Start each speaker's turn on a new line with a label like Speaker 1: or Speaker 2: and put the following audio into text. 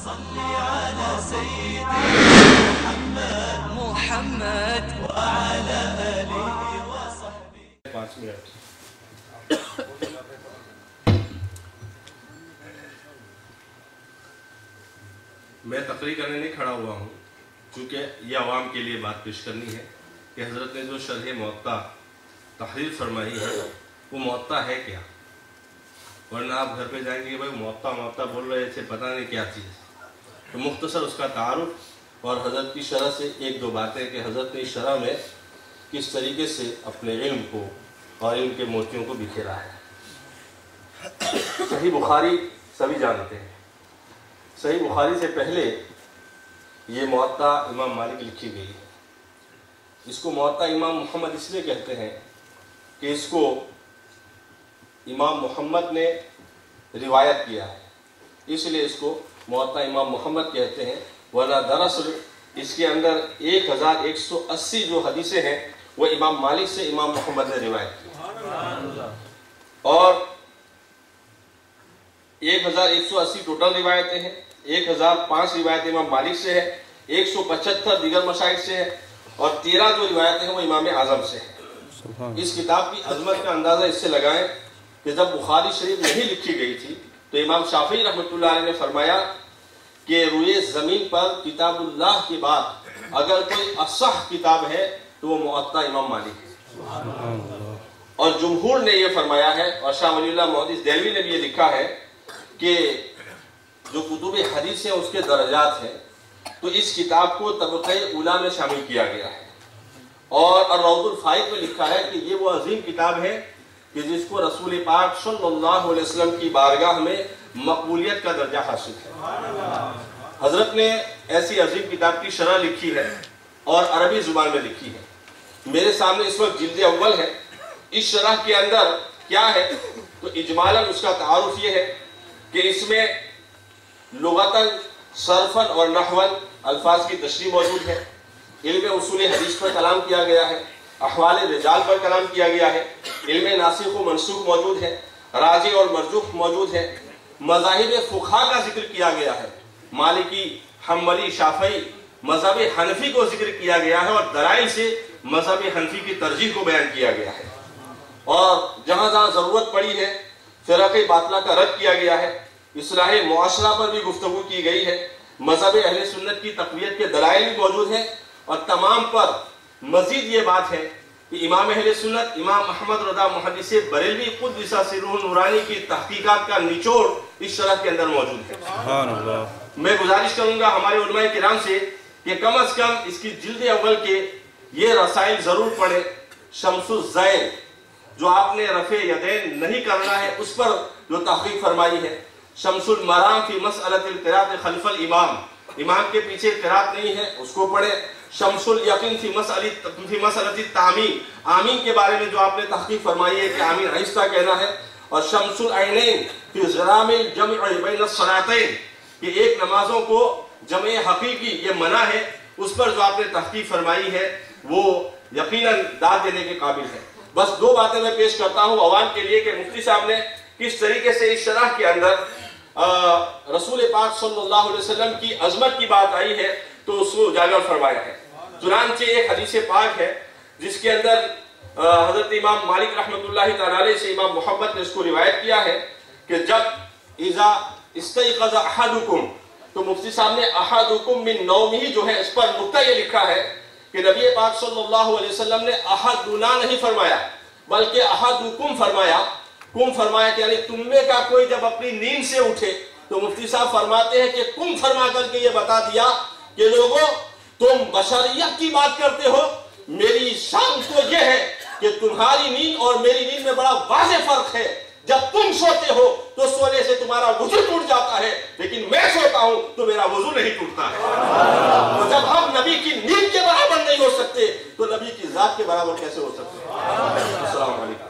Speaker 1: صل على سيدنا محمد وعلى آله وصحبه.
Speaker 2: 5 منٹ. میں تقریر کرنے نہیں کھڑا ہوا ہوں، چونکہ یہ عوام کے لیے بات پیش کرنی ہے کہ حضرت نے جو شرح موطا تحریر فرمائی ہے وہ موطا ہے کیا، ورنہ آپ گھر پہ جائیں گے کہ بھائی موطا بول رہے تھے، پتہ نہیں کیا چیز. تو مختصر اس کا تعارف اور حضرت کی شرح سے 1-2 باتیں کہ حضرت نے شرح میں کس طریقے سے اپنے علم کو اور علم کے موتیوں کو بکھیرا ہے. صحیح بخاری سبھی جانتے ہیں. صحیح بخاری سے پہلے یہ موطا امام مالک لکھی گئی ہے. اس کو موطا امام محمد اس لیے کہتے ہیں کہ اس کو امام محمد نے روایت کیا ہے، اس لیے اس کو موطا امام محمد کہتے ہیں. ورنہ دراصل اس کے اندر 1180 جو حدیثیں ہیں وہ امام مالک سے امام محمد نے روایت کی، اور 1180 ٹوٹل روایتیں ہیں. 1005 روایتیں امام مالک سے ہے، 175 دیگر مشائخ سے ہے، اور 13 جو روایتیں ہیں وہ امام اعظم سے ہیں. اس کتاب کی عظمت کا اندازہ اس سے لگائیں کہ جب بخاری شریف نہیں لکھی گئی تھی تو امام شافعی رحمۃ اللہ علیہ نے فرمایا کہ روئے زمین پر کتاب اللہ کے بعد اگر کوئی اصح کتاب ہے تو وہ موطا امام مالک ہے. اور جمہور نے یہ فرمایا ہے، اور شاہ ولی اللہ محدث دہلوی نے بھی یہ لکھا ہے کہ جو کتب حدیث ہیں اس کے درجات ہیں، تو اس کتاب کو طبقہ اولیٰ میں شامل کیا گیا ہے. اور الروض الفائق میں لکھا ہے کہ یہ وہ عظیم کتاب ہے کہ جس کو رسول پاک صلی اللہ علیہ وسلم کی بارگاہ میں مقبولیت کا درجہ حاصل ہے. حضرت نے ایسی عظیم کتاب کی شرح لکھی ہے اور عربی زبان میں لکھی ہے. میرے سامنے اس وقت جلد اول ہے. اس شرح کے اندر کیا ہے تو اجمالاً اس کا تعارف یہ ہے کہ اس میں لغتاً، صرفاً اور نحواً الفاظ کی تشریح موجود ہے. علم اصول حدیث پر کلام کیا گیا ہے، احوال رجال پر کلام کیا گیا ہے، علم ناسخ و منسوخ موجود ہے، راجح اور مرجوح موجود ہے، مذاہب فقہا کا ذکر کیا گیا ہے، مالکی، حنبلی، شافعی، مذہب حنفی کو ذکر کیا گیا ہے، اور دلائل سے مذہب حنفی کی ترجیح کو بیان کیا گیا ہے. اور جہاں جہاں ضرورت پڑی ہے فرقہ باطلہ کا رد کیا گیا ہے، اصلاح معاشرہ پر بھی گفتگو کی گئی ہے، مذہب اہل سنت کی تقویت کے دلائل بھی موجود ہیں. اور تمام پر مزید یہ بات ہے کہ امام اہل سنت امام احمد رضا محدث بریلوی قدس سرہ نورانی کی تحقیقات کا نچوڑ اس شرح کے اندر موجود ہے. سبحان اللہ. میں گزارش کروں گا ہمارے علماء کرام سے کہ کم از کم اس کی جلد اول کے یہ رسائل ضرور پڑھیں. شمس الزین جو آپ نے رفع یدین نہیں کرنا ہے اس پر جو تحقیق فرمائی ہے. شمس المرام فی مسئلۃ القراءۃ خلف الامام، امام کے پیچھے قراءت نہیں ہے اس کو پڑھیں. شمس الیقین فی مسئلۃ التعمیم، آمین کے بارے میں جو آپ نے تحقیق فرمائی ہے کہ آمین آہستہ کہنا ہے. اور شمس العینین فی ظلام الجمع بین الصلاتین، کہ ایک نمازوں کو جمع حقیقی یہ منع ہے، اس پر جو آپ نے تحقیق فرمائی ہے وہ یقیناً داد دینے کے قابل ہے. بس 2 باتیں میں پیش کرتا ہوں عوام کے لیے کہ مفتی صاحب نے کس طریقے سے اس شرح کے اندر رسول پاک صلی اللہ علیہ وسلم کی عظمت کی بات آئی ہے تو اس کو اجاگر فرمایا ہے. چنانچہ ایک حدیث پاک ہے جس کے اندر حضرت امام مالک رحمۃ اللہ تعالی علیہ سے امام محمد نے اس کو روایت کیا ہے کہ جب اذا استيقظ احدکم، تو مفتی صاحب نے احدکم من نومہ جو ہے اس پر نقطہ یہ لکھا ہے کہ نبی پاک صلی اللہ علیہ وسلم نے احدنا نہیں فرمایا بلکہ احدکم فرمایا. کم فرمایا کہ یعنی تم میں کا کوئی جب اپنی نیند سے اٹھے، تو مفتی صاحب فرماتے ہیں کہ کم فرما کر کے یہ بتا دیا کہ لوگوں تم بشریت کی بات کرتے ہو، میری شان تو یہ ہے کہ تمہاری نیند اور میری نیند میں بڑا واضح فرق ہے. جب تم سوتے ہو تو سونے سے تمہارا وضو ٹوٹ جاتا ہے، لیکن میں سوتا ہوں تو میرا وضو نہیں ٹوٹتا ہے. تو جب ہم نبی کی نیند کے برابر نہیں ہو سکتے تو نبی کی ذات کے برابر کیسے ہو سکتے ہیں؟ السلام علیکم.